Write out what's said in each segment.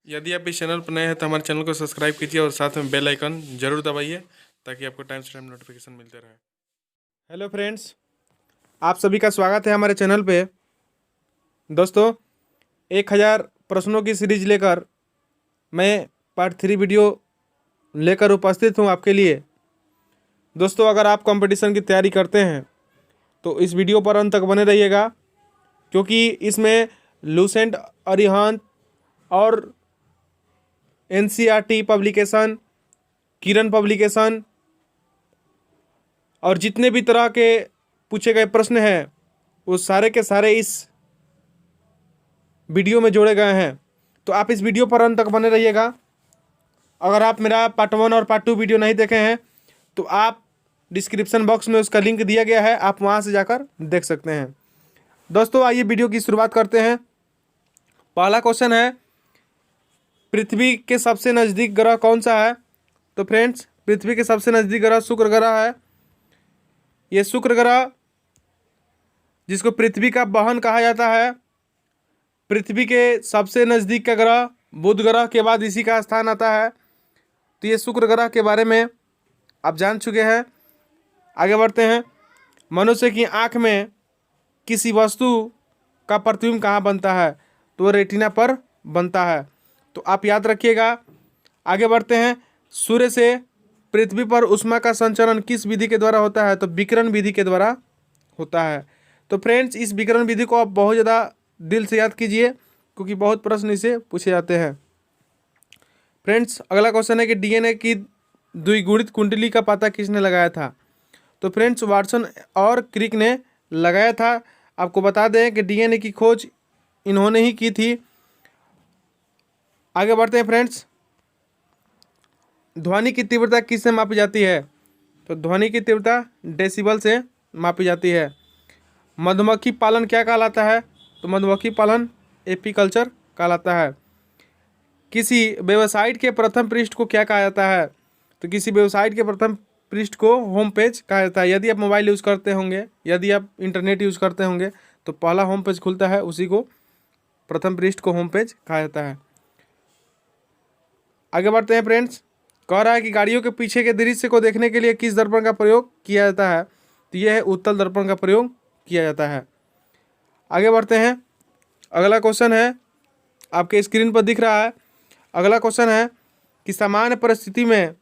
यदि आप इस चैनल पर नए हैं तो हमारे चैनल को सब्सक्राइब कीजिए और साथ में बेल आइकन जरूर दबाइए ताकि आपको टाइम से टाइम नोटिफिकेशन मिलते रहे। हेलो फ्रेंड्स, आप सभी का स्वागत है हमारे चैनल पे। दोस्तों, 1000 प्रश्नों की सीरीज लेकर मैं पार्ट 3 वीडियो लेकर उपस्थित हूँ आपके लिए। दोस्तों, अगर आप कंपटीशन की तैयारी करते हैं तो इस वीडियो पर अंत तक बने रहिएगा, क्योंकि इसमें लूसेंट, अरिहंत और एनसीईआरटी पब्लिकेशन, किरण पब्लिकेशन और जितने भी तरह के पूछे गए प्रश्न हैं वो सारे के सारे इस वीडियो में जोड़े गए हैं। तो आप इस वीडियो पर अंत तक बने रहिएगा। अगर आप मेरा पार्ट 1 और पार्ट 2 वीडियो नहीं देखे हैं तो आप डिस्क्रिप्शन बॉक्स में उसका लिंक दिया गया है, आप वहां से जाकर देख सकते हैं। दोस्तों, आइए वीडियो की शुरुआत करते हैं। पहला क्वेश्चन है, पृथ्वी के सबसे नज़दीक ग्रह कौन सा है? तो फ्रेंड्स, पृथ्वी के सबसे नज़दीक ग्रह शुक्र ग्रह है। ये शुक्र ग्रह, जिसको पृथ्वी का बहन कहा जाता है, पृथ्वी के सबसे नज़दीक का ग्रह बुध ग्रह के बाद इसी का स्थान आता है। तो ये शुक्र ग्रह के बारे में आप जान चुके हैं। आगे बढ़ते हैं। मनुष्य की आँख में किसी वस्तु का प्रतिबिंब कहाँ बनता है? तो वो रेटिना पर बनता है। तो आप याद रखिएगा। आगे बढ़ते हैं। सूर्य से पृथ्वी पर ऊष्मा का संचरण किस विधि के द्वारा होता है? तो विकिरण विधि के द्वारा होता है। तो फ्रेंड्स, इस विकिरण विधि को आप बहुत ज़्यादा दिल से याद कीजिए, क्योंकि बहुत प्रश्न इसे पूछे जाते हैं। फ्रेंड्स, अगला क्वेश्चन है कि डीएनए की द्विगुणित कुंडली का पता किसने लगाया था? तो फ्रेंड्स, वाटसन और क्रिक ने लगाया था। आपको बता दें कि डीएनए की खोज इन्होंने ही की थी। आगे बढ़ते हैं फ्रेंड्स। ध्वनि की तीव्रता किससे मापी जाती है? तो ध्वनि की तीव्रता डेसिबल से मापी जाती है। मधुमक्खी पालन क्या कहलाता है? तो मधुमक्खी पालन एपीकल्चर कहलाता है। किसी वेबसाइट के प्रथम पृष्ठ को क्या कहा जाता है? तो किसी वेबसाइट के प्रथम पृष्ठ को होम पेज कहा जाता है। यदि आप मोबाइल यूज़ करते होंगे, यदि आप इंटरनेट यूज़ करते होंगे तो पहला होम पेज खुलता है, उसी को प्रथम पृष्ठ को होम पेज कहा जाता है। आगे बढ़ते हैं फ्रेंड्स। कह रहा है कि गाड़ियों के पीछे के दृश्य को देखने के लिए किस दर्पण का प्रयोग किया जाता है? तो यह है उत्तल दर्पण का प्रयोग किया जाता है। आगे बढ़ते हैं। अगला क्वेश्चन है, आपके स्क्रीन पर दिख रहा है। अगला क्वेश्चन है कि सामान्य परिस्थिति में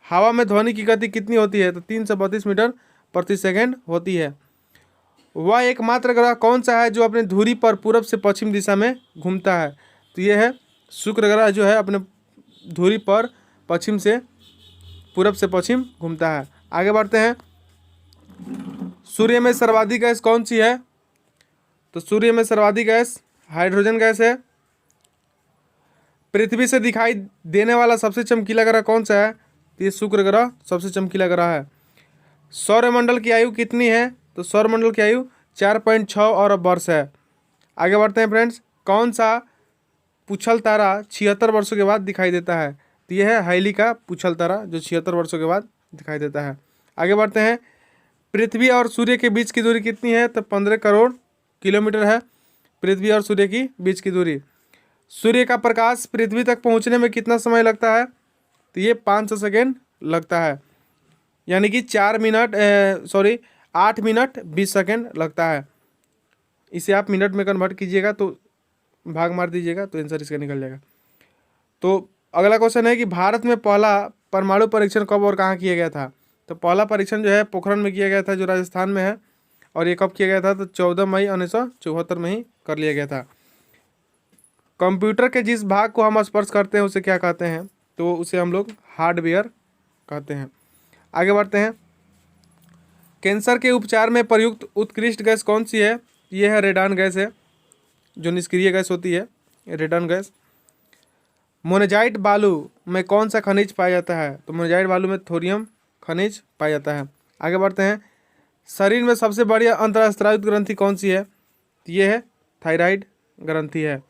हवा में ध्वनि की गति कितनी होती है? तो 332 मीटर प्रति सेकंड होती है। वह एकमात्र ग्रह कौन सा है जो अपने धुरी पर पूरब से पश्चिम दिशा में घूमता है? तो यह है शुक्र ग्रह, जो है अपने धुरी पर पश्चिम से पूरब से पश्चिम घूमता है। आगे बढ़ते हैं। सूर्य में सर्वाधिक गैस कौन सी है? तो सूर्य में सर्वाधिक गैस हाइड्रोजन गैस है। पृथ्वी से दिखाई देने वाला सबसे चमकीला ग्रह कौन सा है? तो ये शुक्र ग्रह सबसे चमकीला ग्रह है। सौरमंडल की आयु कितनी है? तो सौरमंडल की आयु 4.6 और वर्ष है। आगे बढ़ते हैं फ्रेंड्स। कौन सा पुछल तारा 76 वर्षों के बाद दिखाई देता है? तो यह है हाइली का पुछल तारा, जो 76 वर्षों के बाद दिखाई देता है। आगे बढ़ते हैं। पृथ्वी और सूर्य के बीच की दूरी कितनी है? तो 15 करोड़ किलोमीटर है पृथ्वी और सूर्य की बीच की दूरी। सूर्य का प्रकाश पृथ्वी तक पहुंचने में कितना समय लगता है? तो ये 500 सेकेंड लगता है, यानी कि 8 मिनट 20 सेकेंड लगता है। इसे आप मिनट में कन्वर्ट कीजिएगा तो भाग मार दीजिएगा तो आंसर इसका निकल जाएगा। तो अगला क्वेश्चन है कि भारत में पहला परमाणु परीक्षण कब और कहाँ किया गया था? तो पहला परीक्षण जो है पोखरण में किया गया था, जो राजस्थान में है। और ये कब किया गया था? तो 14 मई 1974 में ही कर लिया गया था। कंप्यूटर के जिस भाग को हम स्पर्श करते हैं उसे क्या कहते हैं? तो उसे हम लोग हार्डवेयर कहते हैं। आगे बढ़ते हैं। कैंसर के उपचार में प्रयुक्त उत्कृष्ट गैस कौन सी है? यह है रेडान गैस है, जो निष्क्रिय गैस होती है, रेडान गैस। मोनेजाइट बालू में कौन सा खनिज पाया जाता है? तो मोनेजाइट बालू में थोरियम खनिज पाया जाता है। आगे बढ़ते हैं। शरीर में सबसे बड़ी अंतःस्रावित ग्रंथि कौन सी है? यह है थायराइड ग्रंथि है।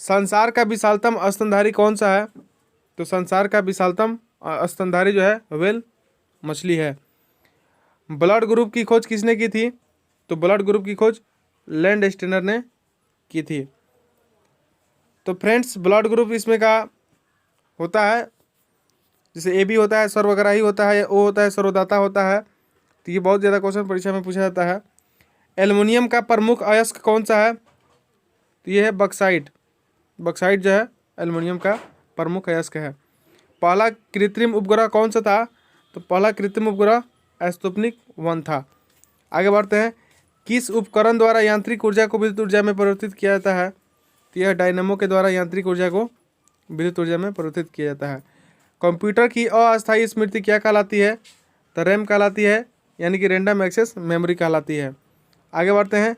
संसार का विशालतम स्तनधारी कौन सा है? तो संसार का विशालतम स्तनधारी जो है व्हेल मछली है। ब्लड ग्रुप की खोज किसने की थी? तो ब्लड ग्रुप की खोज लैंड स्टेनर ने की थी। तो फ्रेंड्स ब्लड ग्रुप इसमें का होता है, जैसे AB होता है सर्वग्राही होता है, O होता है सर्वदाता होता है। तो ये बहुत ज़्यादा क्वेश्चन परीक्षा में पूछा जाता है। एल्युमिनियम का प्रमुख अयस्क कौन सा है? तो ये है बक्साइट। बक्साइट जो है एल्युमिनियम का प्रमुख अयस्क है। पहला कृत्रिम उपग्रह कौन सा था? तो पहला कृत्रिम उपग्रह स्पुतनिक 1 था। आगे बढ़ते हैं। किस उपकरण द्वारा यांत्रिक ऊर्जा को विद्युत ऊर्जा में परिवर्तित किया जाता है? तो यह डायनेमो के द्वारा यांत्रिक ऊर्जा को विद्युत ऊर्जा में परिवर्तित किया जाता है। कंप्यूटर की अस्थायी स्मृति क्या कहलाती है? तो रैम कहलाती है, यानी कि रैंडम एक्सेस मेमोरी कहलाती है। आगे बढ़ते हैं।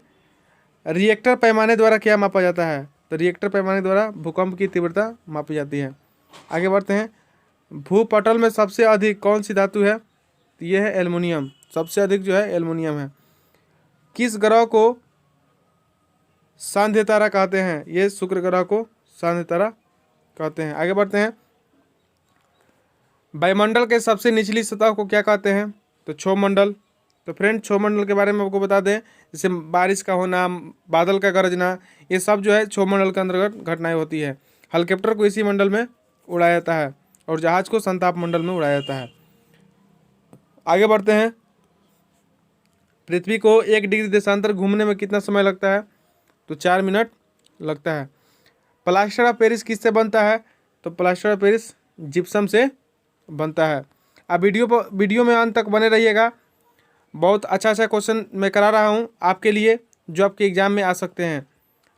रिएक्टर पैमाने द्वारा क्या मापा जाता है? तो रिएक्टर पैमाने द्वारा भूकंप की तीव्रता मापी जाती है। आगे बढ़ते हैं। भूपटल में सबसे अधिक कौन सी धातु है? तो यह है एल्युमिनियम। सबसे अधिक जो है एल्युमिनियम है। किस ग्रह को सांध्य तारा कहते हैं? ये शुक्र ग्रह को सांध्य तारा कहते हैं। आगे बढ़ते हैं। वायुमंडल के सबसे निचली सतह को क्या कहते हैं? तो क्षोभमंडल। तो फ्रेंड क्षोभमंडल के बारे में आपको बता दें, जैसे बारिश का होना, बादल का गरजना, ये सब जो है क्षोभमंडल के अंतर्गत घटनाएं होती है। हेलीकॉप्टर को इसी मंडल में उड़ाया जाता है और जहाज को संताप मंडल में उड़ाया जाता है। आगे बढ़ते हैं। पृथ्वी को 1 डिग्री देशांतर घूमने में कितना समय लगता है? तो 4 मिनट लगता है। प्लास्टर ऑफ पेरिस किससे बनता है? तो प्लास्टर ऑफ पेरिस जिप्सम से बनता है। आप वीडियो में अंत तक बने रहिएगा। बहुत अच्छा क्वेश्चन मैं करा रहा हूँ आपके लिए, जो आपके एग्जाम में आ सकते हैं।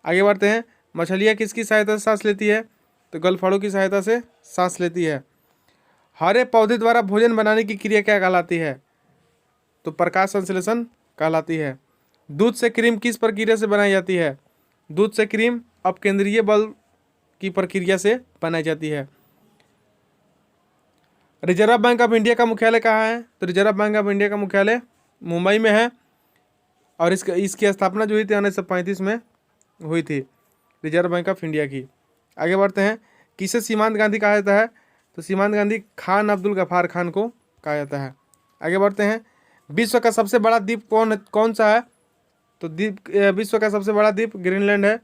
आगे बढ़ते हैं। मछलियाँ किसकी सहायता से सांस लेती है? तो गलफड़ों की सहायता से सांस लेती है। हरे पौधे द्वारा भोजन बनाने की क्रिया क्या कहलाती है? तो प्रकाश संश्लेषण कहलाती है। दूध से क्रीम किस प्रक्रिया से बनाई जाती है? दूध से क्रीम अपकेंद्रीय बल की प्रक्रिया से बनाई जाती है। रिजर्व बैंक ऑफ इंडिया का मुख्यालय कहाँ है? तो रिजर्व बैंक ऑफ इंडिया का मुख्यालय मुंबई में है और इसकी स्थापना जो हुई थी 1935 में हुई थी, रिजर्व बैंक ऑफ इंडिया की। आगे बढ़ते हैं। किसे सीमांत गांधी कहा जाता है? तो सीमांत गांधी खान अब्दुल गफ्फार खान को कहा जाता है। आगे बढ़ते हैं। विश्व का सबसे बड़ा द्वीप कौन सा है? तो विश्व का सबसे बड़ा द्वीप ग्रीनलैंड है।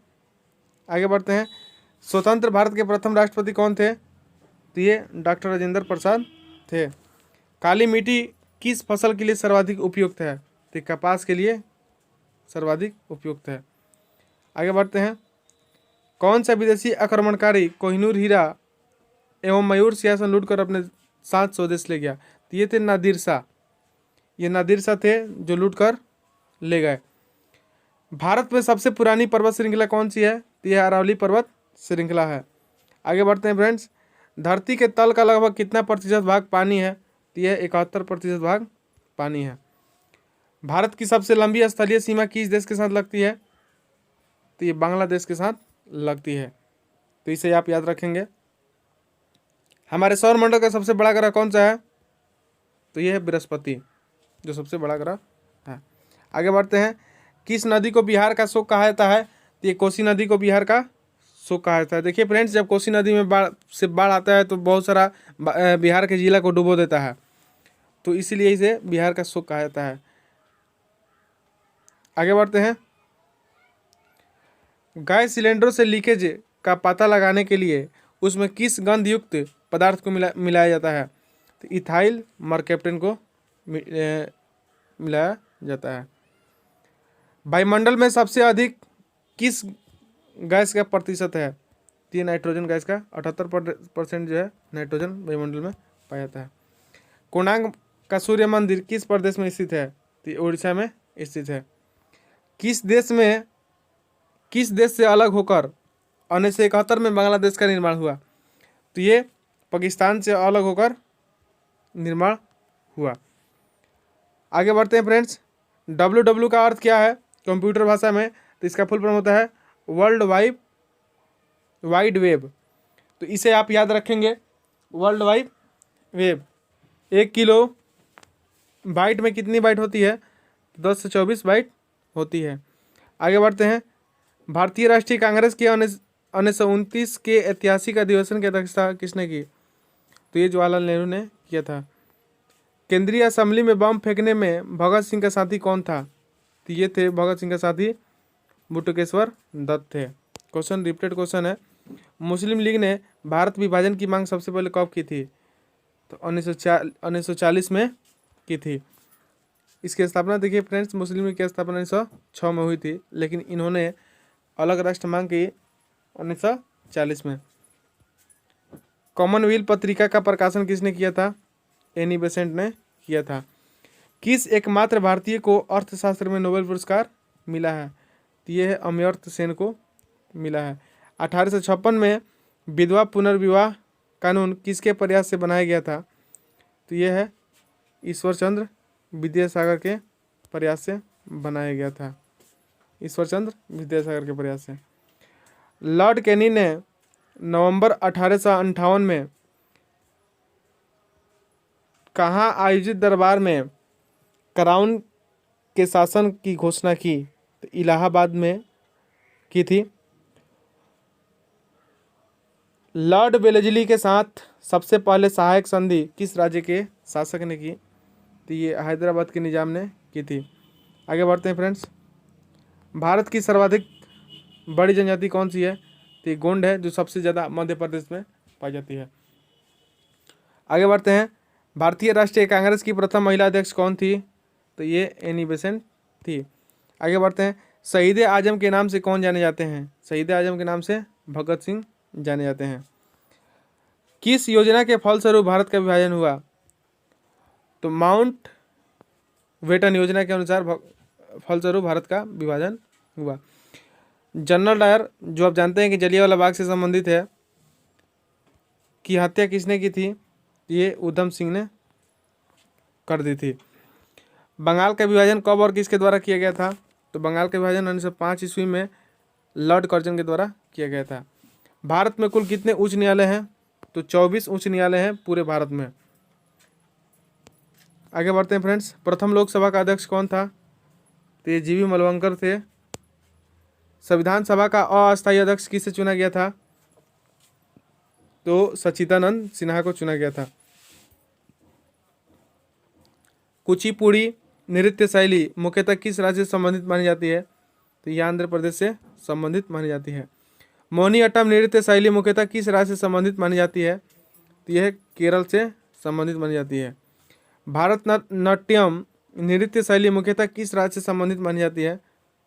आगे बढ़ते हैं। स्वतंत्र भारत के प्रथम राष्ट्रपति कौन थे? तो ये डॉक्टर राजेंद्र प्रसाद थे। काली मिट्टी किस फसल के लिए सर्वाधिक उपयुक्त है? तो कपास के लिए सर्वाधिक उपयुक्त है। आगे बढ़ते हैं। कौन सा विदेशी आक्रमणकारी कोहिनूर हीरा एवं मयूर सिंहासन लूटकर अपने साथ स्वदेश ले गया? तो ये थे नादिर शाह। ये नादिर शाह थे जो लूटकर ले गए। भारत में सबसे पुरानी पर्वत श्रृंखला कौन सी है? तो यह अरावली पर्वत श्रृंखला है। आगे बढ़ते हैं फ्रेंड्स। धरती के तल का लगभग कितना प्रतिशत भाग पानी है? तो यह 71% भाग पानी है। भारत की सबसे लंबी स्थलीय सीमा किस देश के साथ लगती है? तो ये बांग्लादेश के साथ लगती है। तो इसे आप याद रखेंगे। हमारे सौरमंडल का सबसे बड़ा ग्रह कौन सा है? तो यह है बृहस्पति, जो सबसे बड़ा ग्रह है। आगे बढ़ते हैं। किस नदी को बिहार का शोक कहा जाता है? तो ये कोसी नदी को बिहार का शोक कहा जाता है। देखिए फ्रेंड्स, जब कोसी नदी में बाढ़ आता है तो बहुत सारा बिहार के जिला को डुबो देता है, तो इसीलिए इसे बिहार का शोक कहा जाता है। आगे बढ़ते हैं। गैस सिलेंडरों से लीकेज का पता लगाने के लिए उसमें किस गंध युक्त पदार्थ को मिलाया जाता है? तो इथाइल मरकैप्टन को मिलाया जाता है। वायुमंडल में सबसे अधिक किस गैस का प्रतिशत है? तो ये नाइट्रोजन गैस का 78% जो है नाइट्रोजन वायुमंडल में पाया जाता है। कोणार्क का सूर्य मंदिर किस प्रदेश में स्थित है? तो ये उड़ीसा में स्थित है। किस देश से अलग होकर 1971 में बांग्लादेश का निर्माण हुआ? तो ये पाकिस्तान से अलग होकर निर्माण हुआ। आगे बढ़ते हैं फ्रेंड्स। WW का अर्थ क्या है कंप्यूटर भाषा में? तो इसका फुल फॉर्म होता है वर्ल्ड वाइड वेब। तो इसे आप याद रखेंगे, world wide web. 1 kilo byte में कितनी बाइट होती है? 10 से 24 बाइट होती है। आगे बढ़ते हैं। भारतीय राष्ट्रीय कांग्रेस के 1929 के ऐतिहासिक अधिवेशन की अध्यक्षता किसने की? तो ये जवाहरलाल नेहरू ने किया था। केंद्रीय असेंबली में बम फेंकने में भगत सिंह का साथी कौन था? तो ये थे भगत सिंह का साथी बटुकेश्वर दत्त थे। क्वेश्चन रिपीटेड क्वेश्चन है। मुस्लिम लीग ने भारत विभाजन की मांग सबसे पहले कब की थी? तो 1940 में की थी। इसकी स्थापना देखिए फ्रेंड्स, मुस्लिम लीग की स्थापना 1906 में हुई थी, लेकिन इन्होंने अलग राष्ट्र मांग की 1940 में। कॉमनवेल्थ पत्रिका का प्रकाशन किसने किया था? एनी बेसेंट ने किया था। किस एकमात्र भारतीय को अर्थशास्त्र में नोबेल पुरस्कार मिला है? तो ये है अमर्त्य सेन को मिला है। 1856 में विधवा पुनर्विवाह कानून किसके प्रयास से बनाया गया था? तो ये है ईश्वर चंद्र विद्यासागर के प्रयास से बनाया गया था। ईश्वर चंद्र विद्यासागर के प्रयास से। लॉर्ड कैनी ने नवंबर 1858 में कहाँ आयोजित दरबार में क्राउन के शासन की घोषणा की? तो इलाहाबाद में की थी। लॉर्ड वेलेस्ली के साथ सबसे पहले सहायक संधि किस राज्य के शासक ने की? तो ये हैदराबाद के निजाम ने की थी। आगे बढ़ते हैं फ्रेंड्स। भारत की सर्वाधिक बड़ी जनजाति कौन सी है? तो ये गोंड है, जो सबसे ज़्यादा मध्य प्रदेश में पाई जाती है। आगे बढ़ते हैं। भारतीय राष्ट्रीय कांग्रेस की प्रथम महिला अध्यक्ष कौन थी? तो ये एनी बेसेंट थी। आगे बढ़ते हैं। शहीद आजम के नाम से कौन जाने जाते हैं? शहीद आजम के नाम से भगत सिंह जाने जाते हैं। किस योजना के फलस्वरूप भारत का विभाजन हुआ? तो माउंट बेटन योजना के अनुसार फलस्वरूप भारत का विभाजन हुआ। जनरल डायर, जो आप जानते हैं कि जलियांवाला बाग से संबंधित है, की हत्या किसने की थी? ये उधम सिंह ने कर दी थी। बंगाल का विभाजन कब और किसके द्वारा किया गया था? तो बंगाल का विभाजन 1905 ईस्वी में लॉर्ड कर्जन के द्वारा किया गया था। भारत में कुल कितने उच्च न्यायालय हैं? तो 24 उच्च न्यायालय हैं पूरे भारत में। आगे बढ़ते हैं फ्रेंड्स। प्रथम लोकसभा का अध्यक्ष कौन था? तो ये जीवी मलवंकर थे। संविधान सभा का अस्थायी अध्यक्ष किसे चुना गया था? तो सच्चिदानंद सिन्हा को चुना गया था। कुचिपुड़ी नृत्य शैली मुख्यतः किस राज्य से संबंधित मानी जाती है? तो यह आंध्र प्रदेश से संबंधित मानी जाती है। मोहिनीअट्टम नृत्य शैली मुख्यतः किस राज्य से संबंधित मानी जाती है? तो यह केरल से संबंधित मानी जाती है। भारतनाट्यम नृत्य शैली मुख्यतः किस राज्य से संबंधित मानी जाती है?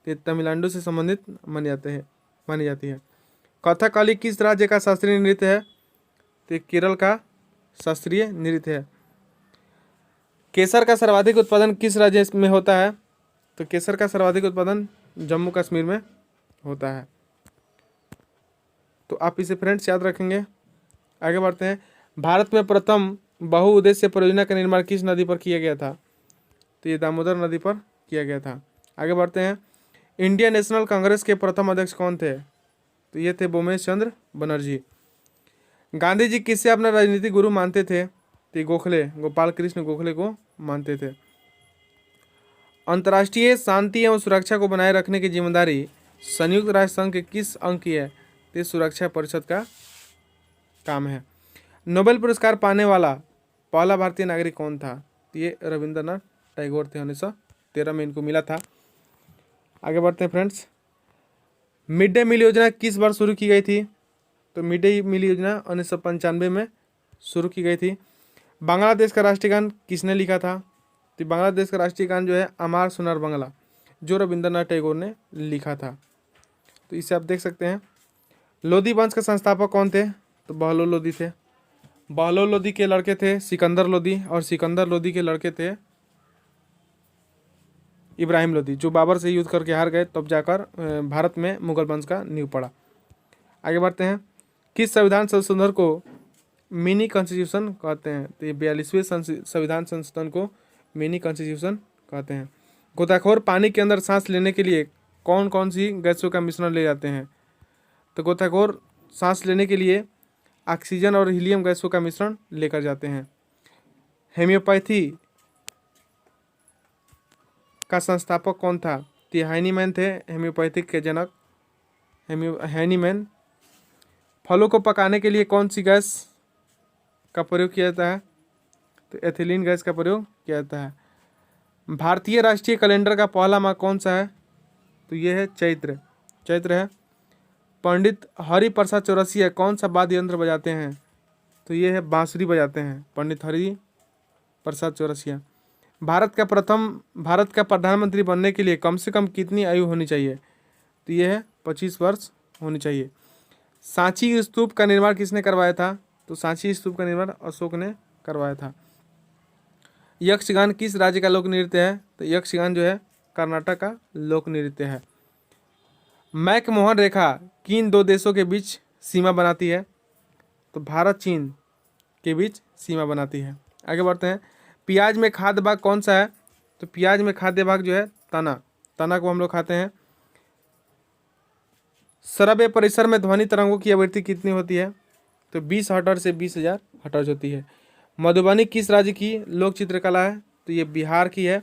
तो तमिलनाडु से संबंधित मानी जाती है। कथकली किस राज्य का शास्त्रीय नृत्य है? तो केरल का शास्त्रीय नृत्य है। केसर का सर्वाधिक उत्पादन किस राज्य में होता है? तो केसर का सर्वाधिक उत्पादन जम्मू कश्मीर में होता है। तो आप इसे फ्रेंड्स याद रखेंगे। आगे बढ़ते हैं। भारत में प्रथम बहुउद्देश्य परियोजना का निर्माण किस नदी पर किया गया था? तो ये दामोदर नदी पर किया गया था। आगे बढ़ते हैं। इंडियन नेशनल कांग्रेस के प्रथम अध्यक्ष कौन थे? तो ये थे भूमेश चंद्र बनर्जी। गांधी जी किससे अपना राजनीतिक गुरु मानते थे? तो गोखले, गोपाल कृष्ण गोखले को मानते थे। अंतर्राष्ट्रीय शांति एवं सुरक्षा को बनाए रखने की जिम्मेदारी संयुक्त राष्ट्र संघ के किस अंग की है? तो सुरक्षा परिषद का काम है। नोबेल पुरस्कार पाने वाला पहला भारतीय नागरिक कौन था? तो ये रविंद्रनाथ टैगोर थे। 1913 में इनको मिला था। आगे बढ़ते हैं फ्रेंड्स। मिड डे मील योजना किस बार शुरू की गई थी? तो मिड डे मील योजना 1995 में शुरू की गई थी। बांग्लादेश का राष्ट्रीय गान किसने लिखा था? तो बांग्लादेश का राष्ट्रीय गान जो है अमार सोनार बांग्ला, जो रविंद्रनाथ टैगोर ने लिखा था। तो इसे आप देख सकते हैं। लोदी वंश के संस्थापक कौन थे? तो बहलोल लोदी थे। बहलोल लोदी के लड़के थे सिकंदर लोदी, और सिकंदर लोदी के लड़के थे इब्राहिम लोदी, जो बाबर से युद्ध करके हार गए, तब जाकर भारत में मुगल वंश का नींव पड़ा। आगे बढ़ते हैं। किस संविधान संशोधन को मिनी कॉन्स्टिट्यूशन कहते हैं? तो ये 42वें संविधान संशोधन को मिनी कॉन्स्टिट्यूशन कहते हैं। गोताखोर पानी के अंदर सांस लेने के लिए कौन कौन सी गैसों का मिश्रण ले जाते हैं? तो गोताखोर सांस लेने के लिए ऑक्सीजन और हीलियम गैसों का मिश्रण लेकर जाते हैं। हेम्योपैथी का संस्थापक कौन था? तो हाइनीमैन थे हेम्योपैथिक के जनक हाइनीमैन। फलों को पकाने के लिए कौन सी गैस का प्रयोग किया जाता है? तो एथिलीन गैस का प्रयोग किया जाता है। भारतीय राष्ट्रीय कैलेंडर का पहला माह कौन सा है? तो ये है चैत्र है। पंडित हरिप्रसाद चौरसिया कौन सा वाद्य यंत्र बजाते हैं? तो ये है बांसुरी बजाते हैं पंडित हरिप्रसाद चौरसिया। भारत का प्रधानमंत्री बनने के लिए कम से कम कितनी आयु होनी चाहिए? तो ये है 25 वर्ष होनी चाहिए। सांची स्तूप का निर्माण किसने करवाया था? तो सांची स्तूप का निर्माण अशोक ने करवाया था। यक्षगान किस राज्य का लोक नृत्य है? तो यक्षगान जो है कर्नाटक का लोक नृत्य है। मैकमोहन रेखा किन दो देशों के बीच सीमा बनाती है? तो भारत चीन के बीच सीमा बनाती है। आगे बढ़ते हैं। प्याज में खाद्य भाग कौन सा है? तो प्याज में खाद्य भाग जो है तना को हम लोग खाते हैं। श्रव्य परिसर में ध्वनि तरंगों की आवृत्ति कितनी होती है? तो 20 हर्ट्ज से 20,000 हर्ट्ज होती है। मधुबनी किस राज्य की लोक चित्रकला है? तो ये बिहार की है।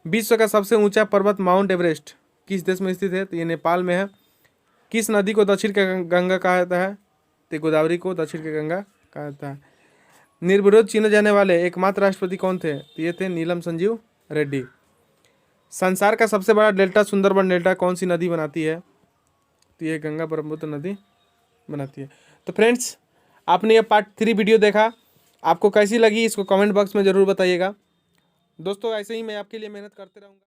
विश्व का सबसे ऊंचा पर्वत माउंट एवरेस्ट किस देश में स्थित है? तो ये नेपाल में है। किस नदी को दक्षिण का गंगा कहा जाता है? तो गोदावरी को दक्षिण का गंगा कहा जाता है। निर्विरोध चुने जाने वाले एकमात्र राष्ट्रपति कौन थे? तो ये थे नीलम संजीव रेड्डी। संसार का सबसे बड़ा डेल्टा सुंदरबन डेल्टा कौन सी नदी बनाती है? तो ये गंगा ब्रह्मपुत्र नदी बनाती है। तो फ्रेंड्स, आपने ये पार्ट 3 वीडियो देखा, आपको कैसी लगी इसको कमेंट बॉक्स में ज़रूर बताइएगा। दोस्तों, ऐसे ही मैं आपके लिए मेहनत करते रहूँगा।